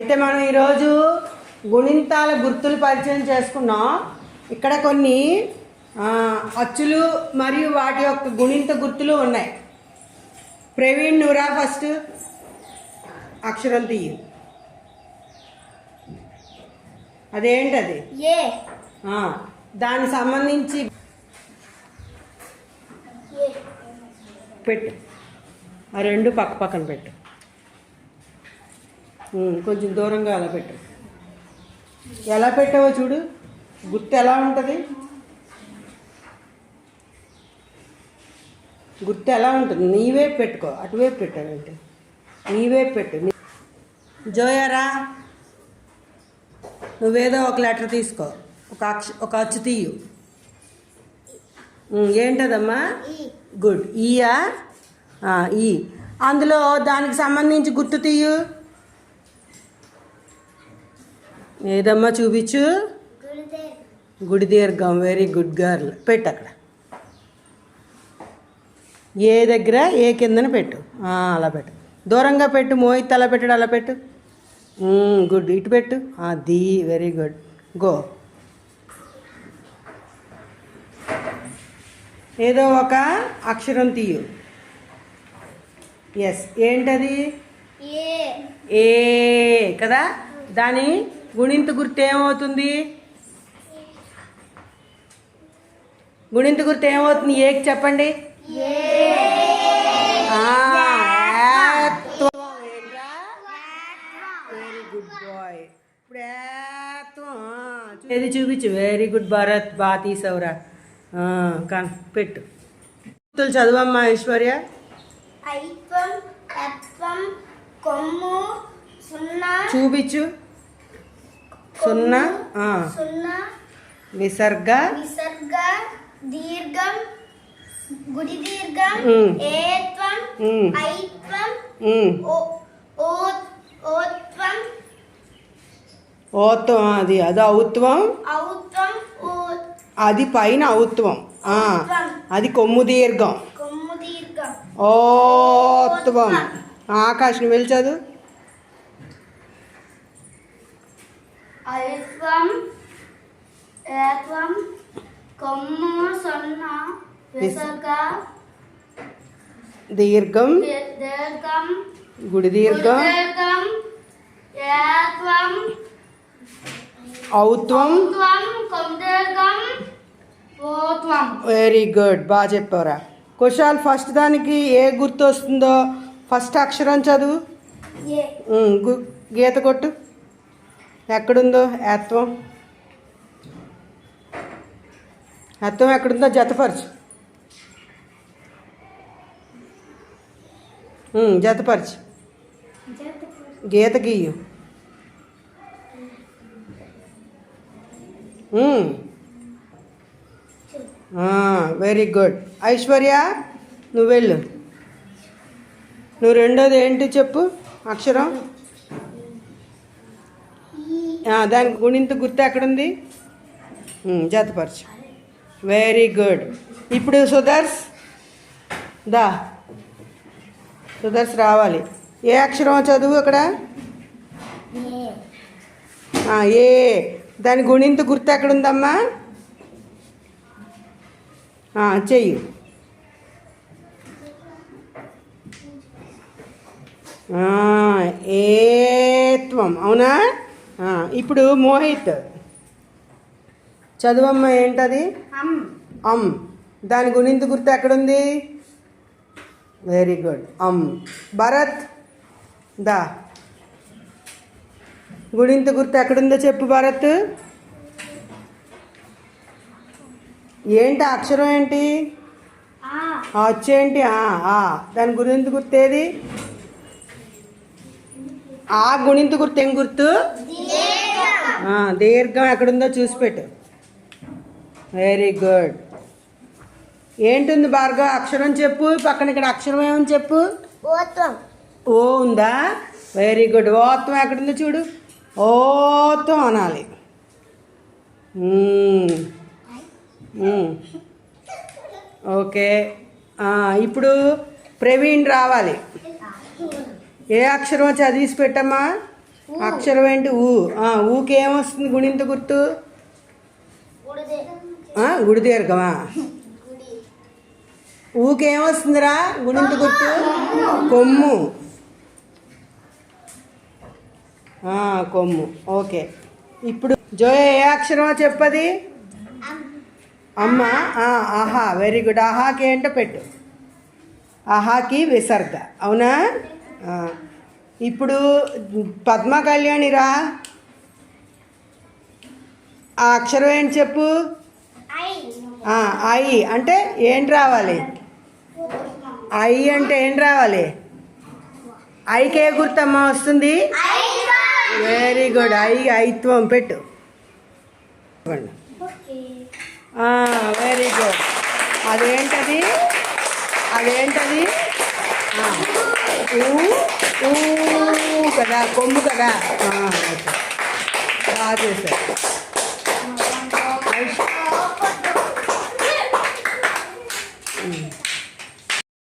అయితే మనం ఈరోజు గుణింతాల గుర్తులు పరిచయం చేసుకున్నాం. ఇక్కడ కొన్ని అచ్చులు మరియు వాటి యొక్క గుణింత గుర్తులు ఉన్నాయి. ప్రవీణ్ నువ్వురా ఫస్ట్ అక్షరం తీయు. అదేంటది? దానికి సంబంధించి పెట్టు. ఆ రెండు పక్క పక్కన పెట్టు. కొంచెం దూరంగా అలా పెట్టు. ఎలా పెట్టావో చూడు. గుర్తు ఎలా ఉంటుంది? గుర్తు ఎలా ఉంటుంది? నీవైపు పెట్టుకో. అటువైపు పెట్టానంటే నీవైపు పెట్టు. జోయారా, నువ్వేదో ఒక లెటర్ తీసుకో. ఒక అచ్చు తీయు. ఏంటదమ్మా? గుడ్. ఈయా? ఈ. అందులో దానికి సంబంధించి గుర్తు తీయు. ఏదమ్మా చూపించు. గుడి దీర్ఘం. Very good girl. పెట్టు అక్కడ. ఏ దగ్గర ఏ కిందన పెట్టు. అలా పెట్టు. దూరంగా పెట్టు. మోహిత్ అలా పెట్టాడు. అలా పెట్టు. గుడ్. ఇటు పెట్టు. అది వెరీ గుడ్. గో. ఏదో ఒక అక్షరం తీయు. ఎస్. ఏంటది? ఏ కదా. దాని గుణింత గుర్తు ఏమవుతుంది? గుణింత గుర్తు ఏమవుతుంది? ఏకి చెప్పండి. Very good boy. ఇప్పుడు ఏది చూపించు. Very good Bharat. బాగా తీసావురా. పెట్టు. గుర్తులు చదువమ్మా ఐశ్వర్య. చూపించు. సున్నా. విసర్గ. దీర్ఘం. గుడి దీర్ఘం. ఏత్వం. ఐత్వం. ఓత్వం. ఓత్వం. అది ఔత్వం. అది పైన ఔత్వం. అది కొమ్ము దీర్ఘం. ఓత్వం. ఆకాశం వెళ్ళి చదువు. ఐత్వం. ఏత్వం. కొమ్ము. సున్నా. విసర్గ. దీర్ఘం. గుడి దీర్ఘం. ఏత్వం. ఔత్వం. Very good. బాగా చెప్పారా. కుశాల్, ఫస్ట్ దానికి ఏ గుర్తు వస్తుందో ఫస్ట్ అక్షరం చదువు. గీత కొట్టు. ఎక్కడుందో ఏత్వం. ఏత్వం ఎక్కడుందో జతపరచు. జతపరచు. గీత గీయు. Very good. ఐశ్వర్య, నువ్వు వెళ్ళు. నువ్వు రెండోది ఏంటి చెప్పు అక్షరం. దానికి గుణింత గుర్తు ఎక్కడుంది? జతపరచు. Very good. ఇప్పుడు సుదర్శ్ దా. సుదర్శ్ రావాలి. ఏ అక్షరం చదువు అక్కడ. ఏ. దాని గుణింత గుర్తు ఎక్కడుందమ్మా? చెయ్యి. ఏత్వం. అవునా? ఇప్పుడు మోహిత్ చదువమ్మ. ఏంటది? దాని గుణింత గుర్తు ఎక్కడుంది? Very good. భరత్ దా. గుణింత గుర్తు ఎక్కడుందో చెప్పు భరత్. ఏంటి అక్షరం ఏంటి? వచ్చేంటి? దాని గుణింత గుర్తు ఏది? ఆ గుణింత గుర్తు ఏం గుర్తు? దీర్ఘం ఎక్కడుందో చూసి పెట్టు. Very good. ఏంటుంది భార్గవ్? అక్షరం చెప్పు. పక్కన ఇక్కడ అక్షరం ఏమని చెప్పు. ఓ ఉందా? Very good. ఓత్వం ఎక్కడుందో చూడు. ఓత్వం అనాలి. ఓకే. ఇప్పుడు ప్రవీణ్ రావాలి. ఏ అక్షరం చదివిసి పెట్టమ్మా. అక్షరం ఏంటి ఊ. ఊకి ఏమొస్తుంది గుణింత గుర్తు? గుడి దీర్ఘమా? గుడి. ఊకి ఏమొస్తుందిరా గుణింత గుర్తు? కొమ్ము. కొమ్ము. ఓకే. ఇప్పుడు జోయ ఏ అక్షరమో చెప్పది? అమ్మ. ఆహా, వెరీ గుడ్. ఆహాకి ఏంటో పెట్టు. ఆహాకి విసర్గ. అవునా? ఇప్పుడు పద్మ కళ్యాణిరా, ఆ అక్షరం ఏంటి చెప్పు? ఐ అంటే ఏంటి రావాలి? ఐ అంటే ఏం రావాలి? ఐకే గుర్తమ్మ వస్తుంది. Very good. ఐత్వం పెట్టు. Very good. అదేంటది? ఊ కదా, కొమ్ము కదా. బాగా చేశారు.